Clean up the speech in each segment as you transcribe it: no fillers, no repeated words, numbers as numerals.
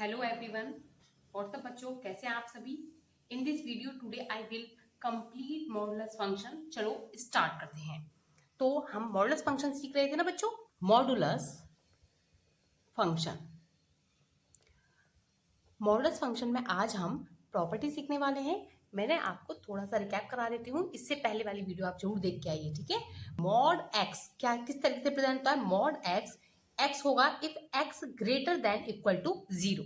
Hello everyone, WhatsApp बच्चों, कैसे हैं आप सभी। In this video today I will complete modulus function. चलो स्टार्ट करते हैं। तो हम मॉडुलस फंक्शन सीख रहे थे ना बच्चों। मॉडुलस फंक्शन, मॉडुलस फंक्शन में आज हम प्रॉपर्टी सीखने वाले हैं। मैंने आपको थोड़ा सा रिकैप करा देती हूँ, इससे पहले वाली वीडियो आप जरूर देख के आइए, ठीक है। मॉड एक्स क्या किस तरीके से प्रेजेंट होता है। मॉड एक्स, एक्स होगा if x greater than equal to 0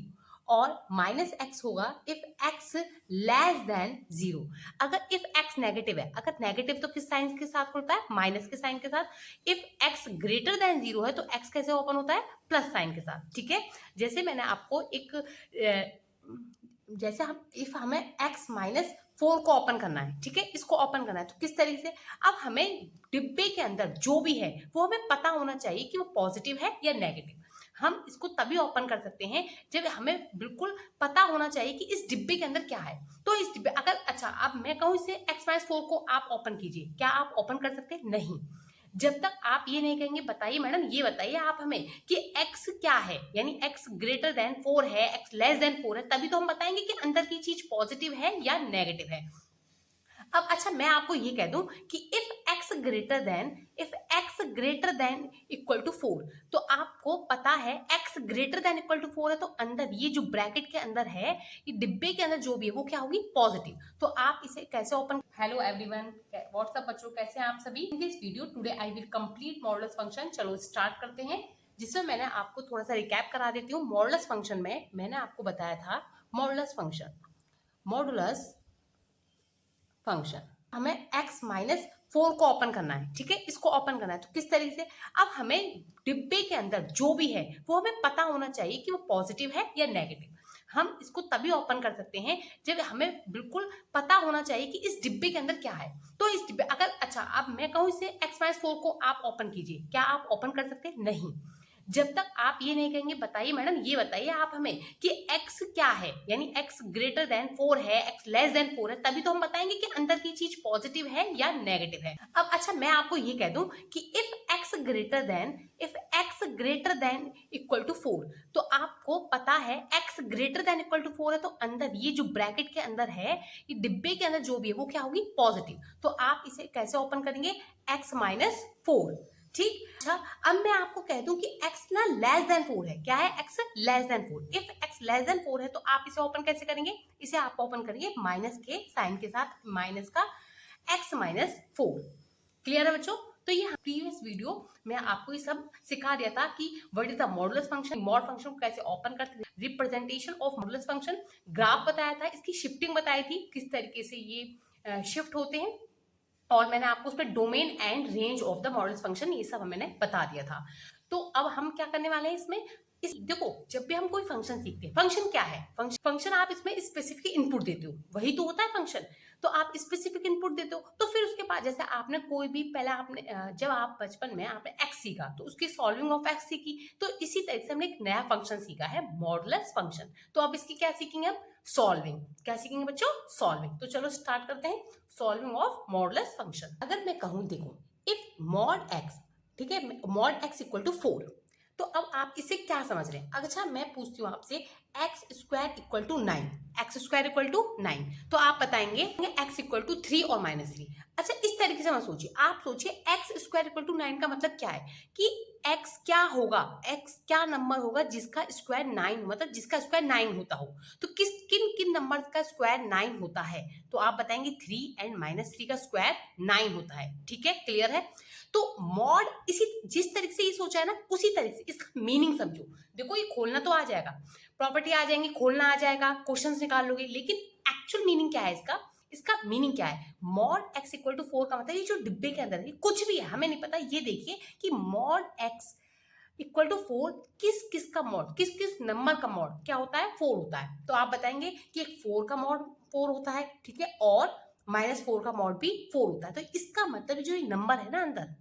और माइनस एक्स होगा इफ एक्स लेस देन 0। अगर इफ एक्स नेगेटिव है, अगर नेगेटिव तो किस साइन के साथ खुलता है, माइनस के साइन के साथ। इफ एक्स ग्रेटर देन 0 है तो एक्स कैसे ओपन होता है, प्लस साइन के साथ, ठीक है। जैसे मैंने आपको एक जैसे हम इफ हमें x माइनस 4 को ओपन करना है, ठीक है, इसको ओपन करना है तो किस तरीके से। अब हमें डिब्बे के अंदर जो भी है वो हमें पता होना चाहिए कि वो पॉजिटिव है या नेगेटिव। हम इसको तभी ओपन कर सकते हैं जब हमें बिल्कुल पता होना चाहिए कि इस डिब्बे के अंदर क्या है। तो इस डिब्बे अगर अच्छा अब मैं कहूँ इसे x माइनस 4 को आप ओपन कीजिए, क्या आप ओपन कर सकते हैं? नहीं। जब तक आप ये नहीं कहेंगे, बताइए मैडम, ये बताइए आप हमें कि x क्या है, यानी x ग्रेटर देन 4 है, x लेस देन 4 है, तभी तो हम बताएंगे कि अंदर की चीज पॉजिटिव है या नेगेटिव है। अब अच्छा मैं आपको ये कह दूं कि if x greater than equal to 4, तो आपको पता है x greater than equal to 4 है तो अंदर ये जो ब्रैकेट के अंदर है, ये डिब्बे के अंदर जो भी है वो क्या होगी, पॉजिटिव। तो आप इसे कैसे ओपन। हेलो एवरीवन, व्हाट्सअप बच्चों, कैसे हैं आप सभी। In this video today I will complete modulus function. चलो स्टार्ट करते हैं, जिसमें मैंने आपको थोड़ा सा रिकैप करा देती हूँ। मॉडुलस फंक्शन में मैंने आपको बताया था मॉडुलस फंक्शन, मॉडुलस फंक्शन हमें x माइनस 4 को ओपन करना है, ठीक है, इसको ओपन करना है तो किस तरीके से। अब हमें डिब्बे के अंदर जो भी है वो हमें पता होना चाहिए कि वो पॉजिटिव है या नेगेटिव। हम इसको तभी ओपन कर सकते हैं जब हमें बिल्कुल पता होना चाहिए कि इस डिब्बे के अंदर क्या है। तो इस डिब्बे अगर अच्छा अब मैं कहूँ इसे x माइनस 4 को आप ओपन कीजिए, क्या आप ओपन कर सकते हैं? नहीं। जब तक आप ये नहीं कहेंगे, बताइए मैडम, ये बताइए आप हमें कि x क्या है, यानी x ग्रेटर देन 4 है, x लेस देन 4 है, तभी तो हम बताएंगे कि अंदर की चीज पॉजिटिव है या नेगेटिव है। अब अच्छा मैं आपको ये कह दूं कि if x greater than equal to 4, तो आपको पता है x greater than equal to 4 है तो अंदर ये जो ब्रैकेट के अंदर है, ये डिब्बे के अंदर जो भी है वो क्या होगी, पॉजिटिव। तो आप इसे कैसे ओपन करेंगे, x माइनस 4, ठीक। अच्छा अब मैं आपको कह दूं कि x ना लेस देन 4 है, क्या है, x less than 4। If x less than 4 है तो आप इसे ओपन कैसे करेंगे, इसे आप ओपन करेंगे माइनस के साइन के साथ, माइनस का x माइनस 4। क्लियर है बच्चों। तो ये प्रीवियस वीडियो में आपको ये सब सिखा दिया था कि what is the modulus function, mod function को कैसे ओपन करते हैं, representation of modulus function, graph बताया था, इसकी शिफ्टिंग बताई थी, किस तरीके से ये शिफ्ट होते हैं, और मैंने आपको उस पर domain and range of the models function ये सब मैंने बता दिया था। तो अब हम क्या करने वाले हैं इसमें, इस देखो जब भी हम कोई फंक्शन सीखते हैं, फंक्शन क्या है, फंक्शन आप इसमें स्पेसिफिक इनपुट देते हो, वही तो होता है फंक्शन। तो आप स्पेसिफिक इनपुट देते हो तो फिर उसके बाद जैसे आपने कोई भी पहले आपने जब आप बचपन में आपने एक्स सीखा तो उसकी सॉल्विंग ऑफ एक्स सीखी, तो इसी तरीके से हमने एक नया फंक्शन सीखा है, मॉडुलस फंक्शन। तो अब इसकी क्या सीखेंगे, हम सॉल्विंग, क्या सीखेंगे बच्चों, सॉल्विंग। तो चलो स्टार्ट करते हैं सॉल्विंग ऑफ मॉडुलस फंक्शन। अगर मैं कहूं देखो इफ मॉड एक्स, ठीक है, मॉड एक्स इक्वल टू 4, तो अब आप इसे क्या समझ रहे हैं। अच्छा मैं पूछती हूँ आपसे, x square equal to 9, x square equal to 9, तो आप बताएंगे एक्स इक्वल टू 3 और माइनस 3। अच्छा इस तरीके से मत सोचिए, आप सोचिए एक्स स्क्वायर इक्वल टू 9 का मतलब क्या है कि एक्स क्या होगा, एक्स क्या नंबर होगा जिसका स्क्वायर 9, मतलब जिसका स्क्वायर 9 होता हो। तो किन किन नंबर का स्क्वायर 9 होता है, तो आप बताएंगे 3 एंड माइनस 3 का स्क्वायर 9 होता है, ठीक है, क्लियर है। तो मॉड इसी जिस तरीके से ये सोचा है ना, उसी तरीके से इसका मीनिंग समझो। देखो ये खोलना तो आ जाएगा, प्रॉपर्टी आ जाएंगी, खोलना आ जाएगा, क्वेश्चंस निकाल लोगे, लेकिन एक्चुअल मीनिंग क्या है इसका, इसका मीनिंग क्या है। मॉड एक्स इक्वल टू 4 का मतलब ये जो डिब्बे के अंदर है कुछ भी है हमें नहीं पता, ये देखिए कि मॉड एक्स इक्वल टू 4 किस किस का मॉड, किस किस नंबर का मॉड क्या होता है, 4 होता है। तो आप बताएंगे कि एक 4 का मॉड 4 होता है, ठीक है, और माइनस 4 का मॉड भी 4 होता है। तो इसका मतलब जो ये नंबर है ना अंदर,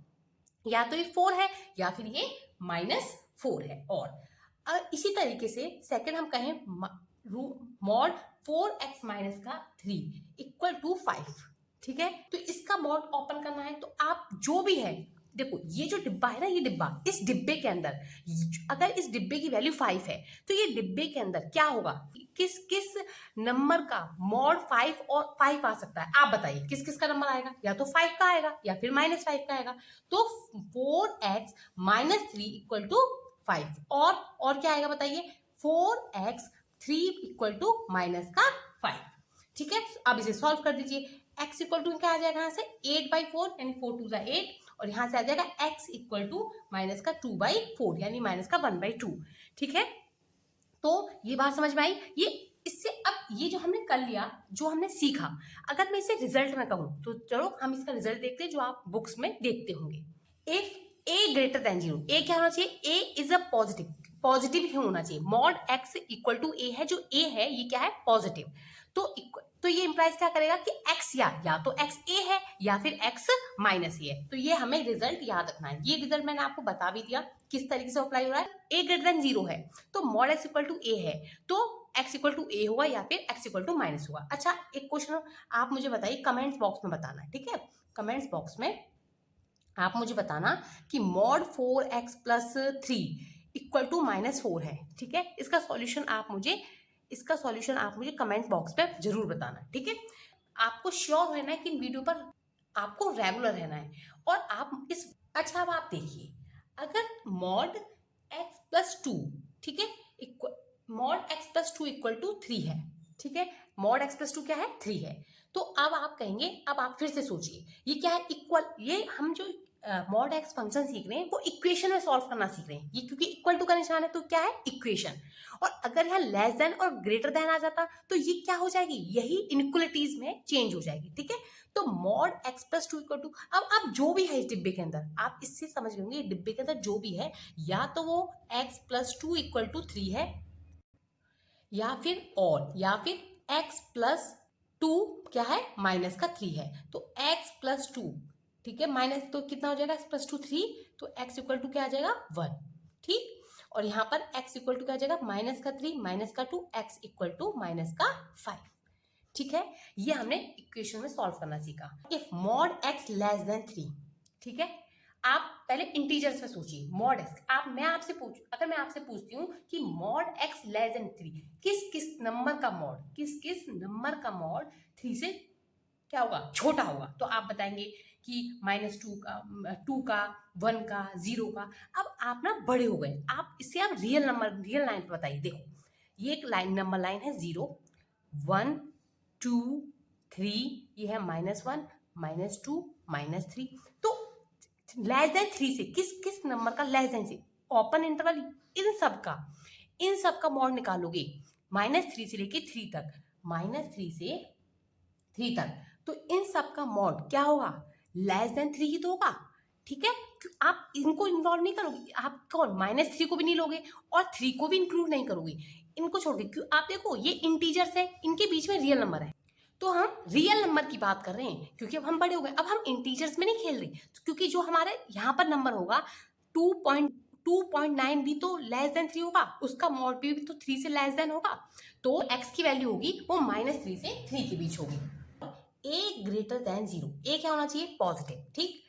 या तो ये 4 है या फिर ये माइनस 4 है। और इसी तरीके से सेकंड हम कहें मॉड 4x माइनस का 3 इक्वल टू 5, ठीक है, तो इसका मॉड ओपन करना है तो आप जो भी है देखो ये जो डिब्बा है ना, ये डिब्बा, इस डिब्बे के अंदर अगर इस डिब्बे की वैल्यू 5 है तो ये डिब्बे के अंदर क्या होगा, किस किस नंबर का मॉड 5 और 5 आ सकता है, आप बताइए किस किस का नंबर आएगा, या तो 5 का आएगा या फिर -5 का आएगा। तो 4x - 3 इक्वल टू 5, और क्या आएगा बताइए, 4x 3 इक्वल टू -5। ठीक है, अब इसे सॉल्व कर दीजिए। x इक्वल टू क्या आ जाएगा यहाँ से 8/4 यानी 4 2 8, और यहाँ से आ जाएगा x इक्वल टू -2/4 यानी -1/2। ठीक है, तो ये बात समझ में आई। ये इससे अब ये जो हमने कर लिया, जो हमने सीखा, अगर मैं इसे रिजल्ट में कहूँ तो चलो हम इसका रिजल्ट देखते हैं जो आप बुक्स में देखते होंगे। If a greater than 0, a क्या होना चाहिए, a इज अ पॉजिटिव ही होना चाहिए। Mod x equal to a है, जो a है ये क्या है, पॉजिटिव। तो ये इंप्लाइज क्या करेगा कि x या तो x a है या फिर x माइनस a है। तो ये हमें रिजल्ट याद रखना है। ये रिजल्ट मैंने आपको बता भी दिया किस तरीके से अप्लाई हो रहा है। a ग्रेटर देन 0 है तो mod x equal to a है, तो x इक्वल टू a होगा या फिर x इक्वल टू माइनस होगा। अच्छा, एक क्वेश्चन आप मुझे बताइए, कमेंट्स बॉक्स में बताना है। ठीक है, कमेंट्स बॉक्स में आप मुझे बताना कि mod 4x plus 3 equal to -4 है। ठीक है, इसका सॉल्यूशन आप मुझे कमेंट बॉक्स पे जरूर बताना। ठीक है, आपको श्योर रहना है कि इन वीडियो पर आपको रेगुलर रहना है और आप इस अच्छा, अब आप देखिए, अगर मॉड x प्लस 2, ठीक है, mod x plus 2 equal to 3 है। ठीक है, मॉड x प्लस 2 क्या है, 3 है। तो अब आप कहेंगे, अब आप फिर से सोचिए, ये क्या है, इक्वल, ये हम जो मॉड एक्स फंक्शन सीख रहे हैं वो इक्वेशन में सॉल्व करना सीख रहे हैं। ये क्योंकि इक्वल टू का निशान है तो क्या है, इक्वेशन। और अगर यहाँ लेस देन और ग्रेटर देन आ जाता तो ये क्या हो जाएगी, यही इनइक्वलिटीज में चेंज हो जाएगी। ठीक है, तो mod x plus 2 equal to, अब आप जो भी है इस डिब्बे के अंदर, आप इससे समझ गए डिब्बे के अंदर जो भी है, या तो वो x प्लस 2 इक्वल टू 3 है, या फिर x प्लस 2 क्या है, -3 है। तो x प्लस 2, ठीक है, माइनस तो कितना हो जाएगा, x प्लस 2 3, तो x इक्वल टू क्या आ जाएगा 1। ठीक, और यहाँ पर x इक्वल टू क्या आ जाएगा, -3 -2, x इक्वल टू -5। ठीक है, ये हमने इक्वेशन में सॉल्व करना सीखा। If mod x less than 3, ठीक है, आप पहले इंटीजर्स में सोचिए, मॉड x, अगर मैं आपसे पूछती हूँ कि मॉड x लेस देन 3, किस नंबर का मॉड 3 से क्या होगा, छोटा होगा, तो आप बताएंगे कि -2 का, 2 का, 1 का, 0 का। अब आप ना बड़े हो गए, आप इससे आप रियल लाइन पे बताइए। देखो ये एक नंबर लाइन है, 0 1 2 3, ये है -1 -2 -3। तो लेस देन 3 से किस नंबर का लेस देन से, ओपन इंटरवल, इन सब का मॉड निकालोगे, -3 से लेके 3 तक, -3 से 3 तक, तो इन सब का मॉड क्या होगा, लेस देन 3 ही तो होगा। ठीक है, आप इनको इन्वॉल्व नहीं करोगे, आप कौन -3 को भी नहीं लोगे और 3 को भी इंक्लूड नहीं करोगे, इनको छोड़ के, क्यों, आप देखो ये इंटीजर्स है, इनके बीच में रियल नंबर है, तो हम रियल नंबर की बात कर रहे हैं क्योंकि अब हम बड़े हो गए, अब हम इंटीजर्स में नहीं खेल रहे, क्योंकि जो हमारे यहाँ पर नंबर होगा 2.9 भी तो लेस देन 3 होगा, उसका मॉड भी तो 3 से लेस देन होगा, तो x की वैल्यू होगी वो -3 से 3 के बीच होगी। a ग्रेटर देन 0, a क्या होना चाहिए, पॉजिटिव। ठीक,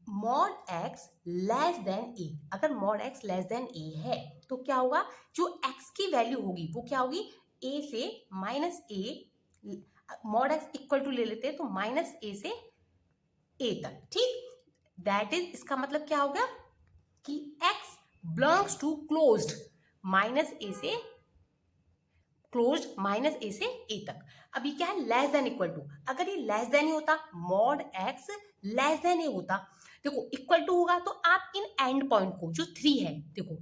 mod x less than a, अगर mod x less than a है तो क्या होगा, जो x की वैल्यू होगी वो क्या होगी, a से -a, mod x equal to ले लेते हैं तो -a से a तक। ठीक, दैट इज, इसका मतलब क्या होगा कि x belongs to closed, -a से क्लोज्ड, -a से a तक। अब ये क्या है, लेस देन इक्वल टू, अगर ये लेस देन ही होता, mod x less than a होता, देखो इक्वल टू होगा तो आप इन एंड पॉइंट को, जो 3 है, देखो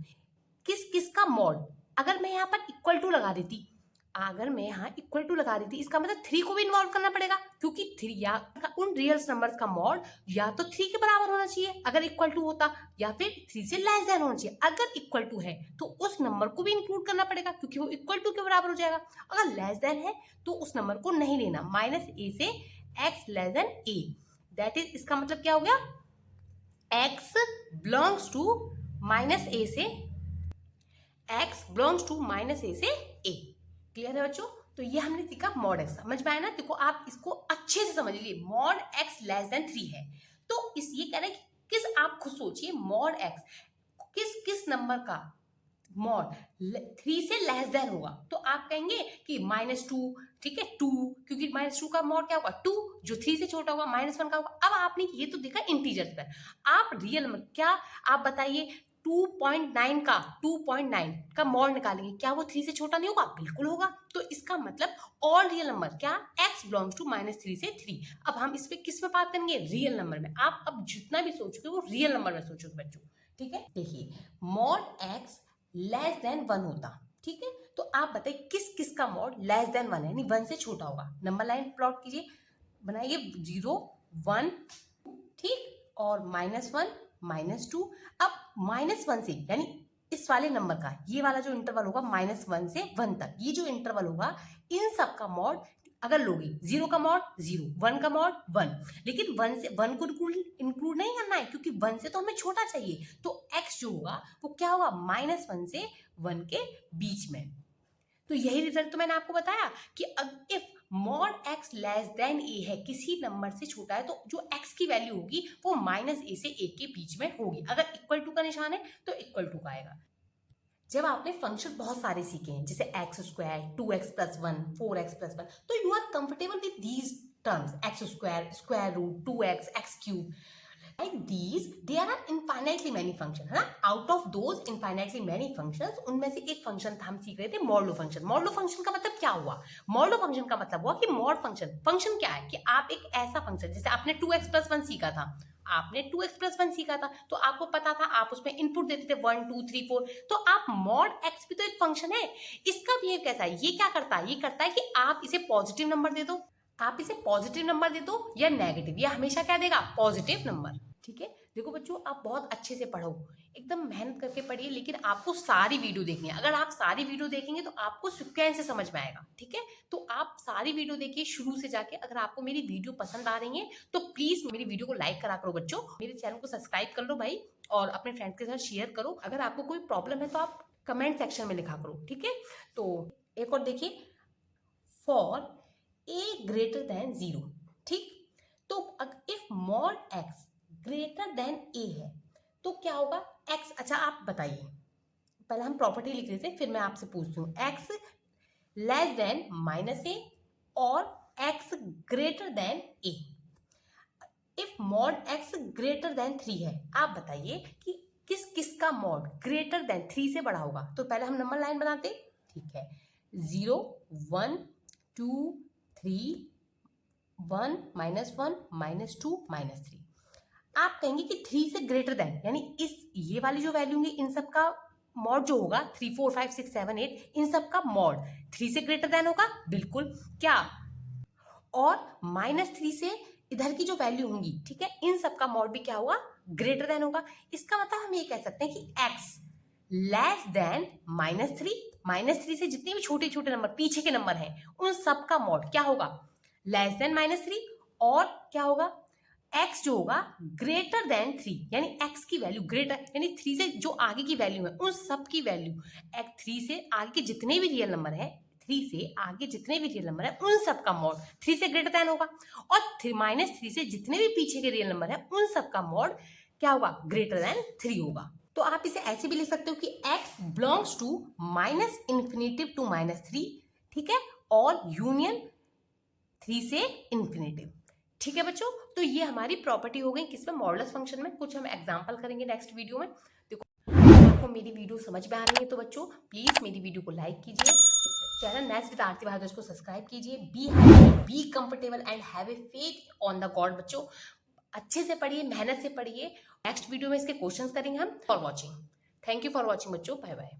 किस का मॉड, अगर मैं यहाँ पर इक्वल टू लगा देती, इसका मतलब 3 को भी इन्वॉल्व करना पड़ेगा, क्योंकि 3 या उन रियल नंबर्स का मॉड या तो 3 के बराबर होना चाहिए अगर इक्वल टू होता, या फिर 3 से लेस देन होना चाहिए। अगर इक्वल टू है तो उस नंबर को भी इंक्लूड करना पड़ेगा क्योंकि वो इक्वल टू के बराबर हो जाएगा। अगर लेस देन है तो उस नंबर को नहीं लेना, -a से x less than a, that is, इसका मतलब क्या हो गया, x बिलोंग्स टू -a से a। क्लियर है बच्चों, तो ये हमने सीखा मॉड x, समझ में आया ना। देखो आप इसको अच्छे से समझ लीजिए, मॉड x लेस देन 3 है तो इस ये कह रहे हैं कि किस, आप खुद सोचिए, मॉड एक्स किस किस नंबर का मॉड 3 से लेस देन होगा, तो आप कहेंगे कि -2, ठीक है, 2, क्योंकि -2 का मॉड क्या होगा 2, जो 3 से छोटा होगा, -1 का होगा। अब आपने ये तो देखा इंटीजर पर, आप रियल नंबर क्या, आप बताइए 2.9 का मॉड निकालेंगे, क्या वो 3 से छोटा नहीं होगा? बिल्कुल होगा। तो इसका मतलब ऑल रियल नंबर क्या, x बिलोंग्स टू -3 से 3। अब हम इस पे किस में बात करेंगे? रियल नंबर में। आप अब जितना भी सोचोगे वो रियल नंबर में सोचोगे बच्चों, ठीक है। देखिए मॉड x लेस देन 1 होता, ठीक है, तो आप बताइए किस किस का मॉड लेस देन 1 है, यानी 1 से छोटा होगा। नंबर लाइन प्लॉट कीजिए, बनाइए 0 1, ठीक, और -1 -2। अब -1 से, यानी इस वाले नंबर का ये वाला जो इंटरवल होगा -1 से 1 तक, ये जो इंटरवल होगा इन सब का मॉड अगर लोगे, 0 का मॉड 0, 1 का मॉड 1, लेकिन 1 से 1 को इंक्लूड नहीं करना है, क्योंकि 1 से तो हमें छोटा चाहिए। तो x जो होगा वो क्या होगा, -1 से 1 के बीच में। तो यही रिजल्ट तो मैंने आपको बताया कि if mod x less than a है, किसी नंबर से छोटा है, तो जो x की वैल्यू होगी वो -a से a के बीच में होगी। अगर इक्वल टू का निशान है तो इक्वल टू का आएगा। जब आपने फंक्शन बहुत सारे सीखे हैं, जैसे x², 2x + 1, 4x + 1, तो you are comfortable with these terms, x², square root, 2x, x³ like these there are infinitely many functions, है ना। out of those infinitely many functions, उनमें से एक फंक्शन था, हम सीख रहे थे मॉडुलो फंक्शन। मॉडुलो फंक्शन का मतलब क्या हुआ? मॉडुलो फंक्शन का मतलब हुआ कि मॉड फंक्शन, फंक्शन क्या है कि आप एक ऐसा फंक्शन, जैसे आपने 2x + 1 सीखा था, आपने 2x + 1 सीखा था, तो आपको पता था, आप उसमें इनपुट देते थे 1 2 3 4, तो आप मॉड x भी तो एक फंक्शन है। इसका बिहेव कैसा है, ये क्या करता है, ये करता है कि आप इसे पॉजिटिव नंबर दे दो, आप इसे पॉजिटिव नंबर दे दो या नेगेटिव, या हमेशा क्या देगा, पॉजिटिव नंबर, ठीक है। देखो बच्चों, आप बहुत अच्छे से पढ़ो, एकदम मेहनत करके पढ़िए, लेकिन आपको सारी वीडियो देखनी है। अगर आप सारी वीडियो देखेंगे तो आपको सीक्वेंस से समझ में आएगा, ठीक है। तो आप सारी वीडियो देखिए शुरू से जाके। अगर आपको मेरी वीडियो पसंद आ रही है तो प्लीज मेरी वीडियो को लाइक करा करो बच्चों, मेरे चैनल को सब्सक्राइब कर लो भाई, और अपने फ्रेंड्स के साथ शेयर करो। अगर आपको कोई प्रॉब्लम है तो आप कमेंट सेक्शन में लिखा करो, ठीक है। तो एक और देखिए, फॉर a ग्रेटर देन 0, ठीक, तो if mod x greater then a है तो क्या होगा x। अच्छा आप बताइए, पहले हम प्रॉपर्टी लिख रहे थे, फिर मैं आपसे पूछती हूँ, x लेस देन -a और x greater then a। If mod x greater then 3 है, आप बताइए कि किस किस का मॉड ग्रेटर देन 3 से बड़ा होगा। तो पहले हम नंबर लाइन बनाते, ठीक है, 0 1 2 3 1 -1 -2 -3। आप कहेंगे कि 3 से ग्रेटर देन, यानी इस ये वाली जो वैल्यू होंगी इन सब का मॉड जो होगा 3 4 5 6 7 8, इन सब का मॉड 3 से ग्रेटर देन होगा, बिल्कुल, क्या, और -3 से इधर की जो वैल्यू होंगी, ठीक है, इन सब का मॉड भी क्या होगा, ग्रेटर देन होगा। इसका मतलब हम ये कह सकते हैं कि x लेस देन -3 से जितने भी छोटे छोटे नंबर पीछे के नंबर हैं उन सब का मॉड क्या होगा, लेस देन -3, और क्या होगा, x जो होगा ग्रेटर देन 3, यानी x की वैल्यू ग्रेटर, यानी 3 से जो आगे की वैल्यू है उन सब की वैल्यू, 3 से आगे के जितने भी रियल नंबर है, 3 से आगे जितने भी रियल नंबर है उन सब का मॉड 3 से ग्रेटर देन होगा, और -3 से जितने भी पीछे के रियल नंबर है उन सब का मॉड क्या होगा, ग्रेटर देन 3 होगा। तो आप इसे ऐसे भी लिख सकते हो कि x belongs to -infinity to -3, ठीक है, और यूनियन 3 से इन्फिनिटिव, ठीक है बच्चों। तो ये हमारी प्रॉपर्टी हो गई किसमें, मॉडुलस फंक्शन में। कुछ हम एग्जांपल करेंगे नेक्स्ट वीडियो में। देखो, आपको मेरी वीडियो समझ में आ रही है तो बच्चों प्लीज मेरी वीडियो को लाइक कीजिए, चैनल नेक्स्ट विद आरती भारद्वाज को सब्सक्राइब कीजिए। Be comfortable and have a faith on the God. बच्चों अच्छे से पढ़िए, मेहनत से पढ़िए। नेक्स्ट वीडियो में इसके क्वेश्चंस करेंगे हम। For watching, thank you for watching बच्चों, बाय बाय।